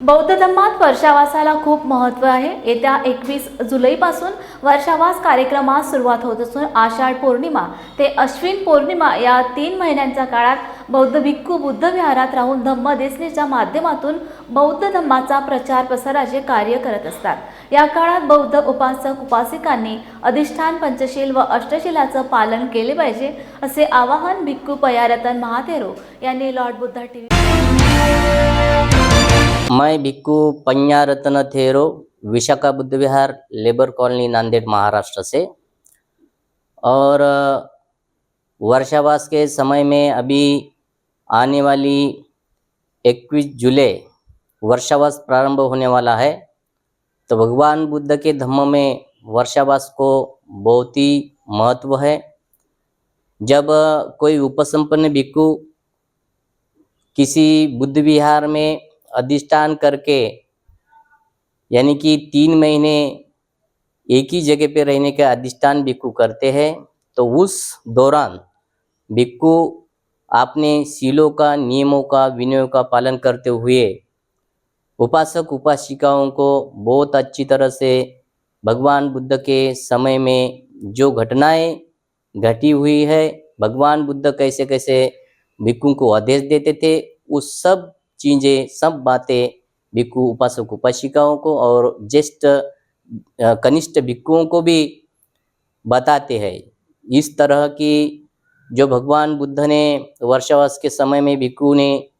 बौद्ध धर्मात वर्षावासाला खूप महत्त्व आहे। येत्या 21 जुलैपासून वर्षावास कार्यक्रमास सुरुवात होत असून आषाढ पौर्णिमा ते अश्विन पौर्णिमा या 3 महिन्यांच्या काळात बौद्ध भिक्खू बुद्ध विहारात राहून धम्मदेसनीच्या माध्यमातून बौद्ध धर्माचा प्रचार प्रसाराचे कार्य करत असतात। या काळात बौद्ध उपासक उपासिकांनी अधिष्ठान पंचशील व अष्टशिलाचं पालन केले पाहिजे असे आवाहन भिक्खू पयारतन महाथेरो यांनी लॉर्ड बुद्धा टीव्ही। मैं भिक्खू पयारतन थेरो विशाखा बुद्ध विहार लेबर कॉलोनी नांदेड़ महाराष्ट्र से। और वर्षावास के समय में अभी आने वाली 21 जुलाई वर्षावास प्रारंभ होने वाला है। तो भगवान बुद्ध के धम्म में वर्षावास को बहुत ही महत्व है। जब कोई उपसंपन्न भिक्खू किसी बुद्ध विहार में अधिष्ठान करके यानी कि 3 महीने एक ही जगह पे रहने का अधिष्ठान भिक्खू करते हैं, तो उस दौरान भिक्खू अपने सीलों का, नियमों का, विनयों का पालन करते हुए उपासक उपासिकाओं को बहुत अच्छी तरह से भगवान बुद्ध के समय में जो घटनाएं घटी हुई है, भगवान बुद्ध कैसे कैसे भिक्खुओं को आदेश देते थे, उस सब चीज़ें, सब बातें भिक्खू उपासक उपासिकाओं को और ज्येष्ठ कनिष्ठ भिक्खुओं को भी बताते हैं। इस तरह की जो भगवान बुद्ध ने वर्षावास के समय में भिक्खु ने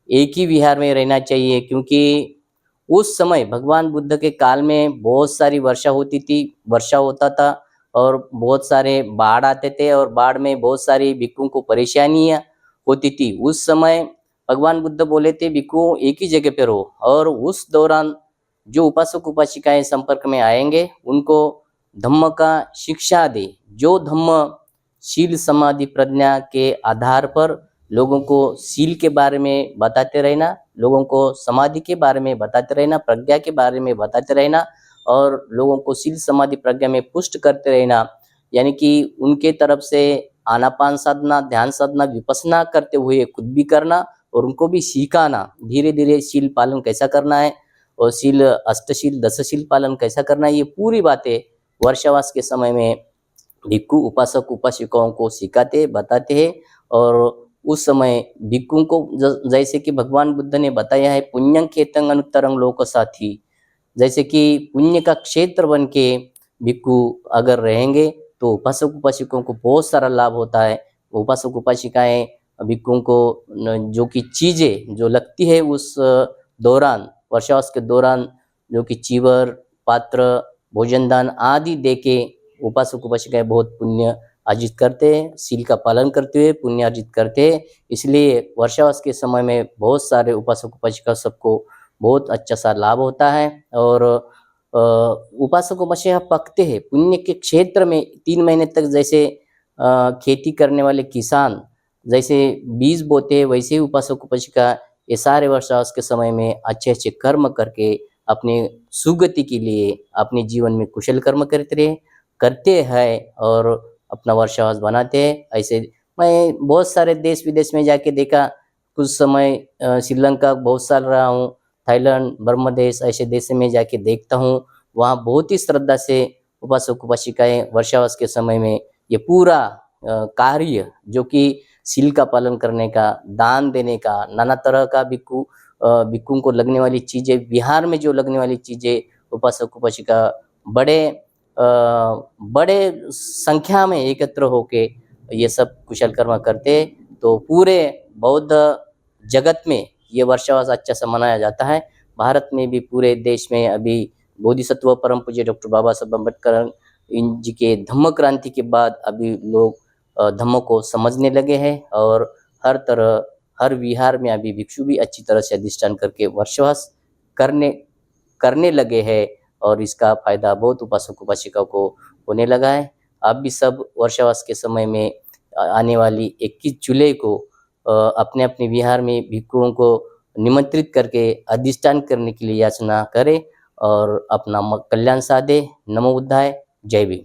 एक ही विहार में रहना चाहिए, क्योंकि उस समय भगवान बुद्ध के काल में बहुत सारी वर्षा होती थी, वर्षा होता था और बहुत सारे बाढ़ आते थे और बाढ़ में बहुत सारी भिक्खुओं को परेशानियाँ होती थी। उस समय भगवान बुद्ध बोले थे भिक्खु एक ही जगह पे रहो, और उस दौरान जो उपासक उपासिकाएं संपर्क में आएंगे उनको धम्म का शिक्षा दे। जो धम्म शील समाधि प्रज्ञा के आधार पर लोगों को शील के बारे में बताते रहना, लोगों को समाधि के बारे में बताते रहना, प्रज्ञा के बारे में बताते रहना और लोगों को शील समाधि प्रज्ञा में पुष्ट करते रहना, यानी कि उनके तरफ से आनापान साधना, ध्यान साधना, विपස්සना करते हुए खुद भी करना और उनको भी सिखाना धीरे धीरे शील पालन कैसा करना है और शील अष्टशील दशशील पालन कैसा करना है। ये पूरी बातें वर्षावास के समय में भिक्खु उपासक उपासिकाओं को सिखाते बताते हैं। और उस समय भिक्खुओं को जैसे कि भगवान बुद्ध ने बताया है, पुण्यं खेतंग अनुत्तरंग लोक साथी, जैसे कि पुण्य का क्षेत्र बन के भिक्खु अगर रहेंगे तो उपासक उपासिकाओं को बहुत सारा लाभ होता है। उपासक उपासिकाएं भिक्खुओं को जो कि चीज़ें जो लगती है उस दौरान, वर्षावास के दौरान, जो कि चीवर, पात्र, भोजन दान आदि दे के उपासक उपासिकाएं बहुत पुण्य अर्जित करते हैं, शील का पालन करते हुए पुण्य अर्जित करते हैं। इसलिए वर्षावास के समय में बहुत सारे उपासक उपासिका सबको बहुत अच्छा सा लाभ होता है। और उपासक उपासिका पकते हैं पुण्य के क्षेत्र में 3 महीने तक। जैसे खेती करने वाले किसान जैसे बीज बोते हैं, वैसे ही उपासक उपासिका ये सारे वर्षावास के समय में अच्छे अच्छे कर्म करके अपने सुगति के लिए अपने जीवन में कुशल कर्म करते हैं और अपना वर्षावास बनाते हैं। ऐसे मैं बहुत सारे देश विदेश में जाके देखा, कुछ समय श्रीलंका बहुत साल रहा हूँ, थाईलैंड, बर्मादेश ऐसे देश में जाके देखता हूँ। वहाँ बहुत ही श्रद्धा से उपासक उपासिकाएं वर्षावास के समय में ये पूरा कार्य जो कि शील का पालन करने का, दान देने का, नाना तरह का भिक्खुओं को लगने वाली चीज़ें, विहार में जो लगने वाली चीज़ें उपासक उपासिका बड़े संख्या में एकत्र होके ये सब कुशल कर्म करते। तो पूरे बौद्ध जगत में ये वर्षावास अच्छा सा मनाया जाता है। भारत में भी पूरे देश में अभी बोधिसत्व परम पूज्य डॉक्टर बाबा साहब अम्बेडकर इन जी के धम्म क्रांति के बाद अभी लोग धम्म को समझने लगे हैं और हर तरह हर विहार में अभी भिक्षु भी अच्छी तरह से अधिष्ठान करके वर्षावास करने लगे हैं और इसका फायदा बहुत उपासक उपासिकाओं को होने लगा है। आप भी सब वर्षावास के समय में आने वाली 21 जुलाई को अपने अपने विहार में भिक्षुओं को निमंत्रित करके अधिष्ठान करने के लिए याचना करें और अपना कल्याण साधे। नमो बुद्धाय। जय भीम।